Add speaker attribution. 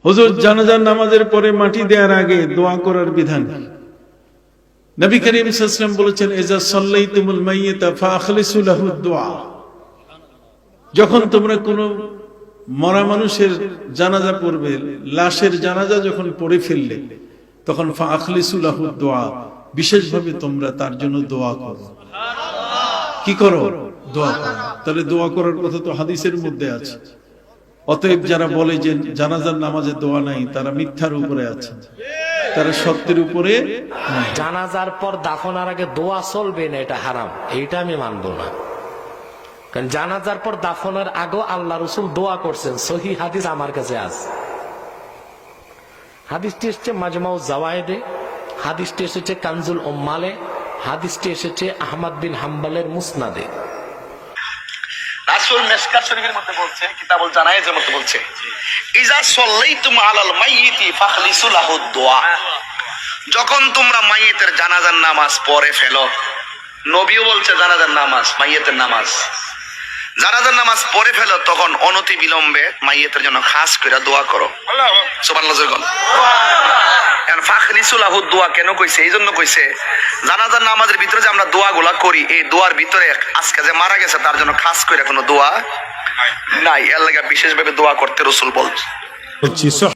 Speaker 1: হুজুর জানাজার নামাজের পরে মাটি দেওয়ার আগে দোয়া করার বিধান। নবী করিম সাল্লাল্লাহু আলাইহি ওয়াসাল্লাম বলেছেন, ইজা সাল্লাইতুমুল মাইয়িতা ফাখলিসু লাহু দুআ। যখন তোমরা কোনো মরা মানুষের জানাজা পড়বে, লাশের জানাজা যখন পড়ে ফেললে, তখন ফাখলিসু লাহু দুআ, বিশেষভাবে তোমরা তার জন্য দোয়া করো। কি করো? দোয়া করো। তাহলে দোয়া করার কথা তো হাদিসের মধ্যে আছে। অতএব যারা বলে যে জানাজার নামাজে দোয়া নাই, তারা মিথ্যার উপরে আছে, তারা সত্যের উপরে নাই।
Speaker 2: জানাজার পর দাফনার আগে দোয়া চলবে না, এটা হারাম, এইটা আমি মানবো না। কারণ জানাজার পর দাফনের আগেও আল্লাহ রসুল দোয়া করছেন, সহি হাদিস আমার কাছে আছে। হাদিসটি এসেছে মাজমাউ জাওয়ায়েদে, হাদিসটি এসেছে কানজুল উম্মালে, হাদিসটি এসেছে আহমদ বিন হাম্বলের মুসনাদে।
Speaker 3: রাসূল মিশকাত শরীফের মধ্যে বলছে, কিতাবুল জানায়েজের মধ্যে বলছে, ইজা সাল্লাইতুম আলাল মাইয়িতি ফাখলিসু লাহু দুআ। যখন তোমরা মাইয়িতের জানাজার নামাজ পড়ে ফেলো, নবীও বলছে জানাজার নামাজ, মাইয়িতের নামাজ, জানাজার নামাজ পড়ে ফেলো, তখন অনতি বিলম্বে মাইয়িতের জন্য খাস করে দোয়া করো। সুবহানাল্লাহ জোরে বল। এখন ফাখলিসু লাহু দোয়া কেন কইছে? এই জন্য কইছে, জানাজার নামাজের ভিতরে যে আমরা দোয়াগুলা করি, এই দোয়ার ভিতরে আজকে যে মারা গেছে তার জন্য খাস করে কোনো দোয়া নাই, এর লাগা বিশেষভাবে দোয়া করতে রাসূল বলছে।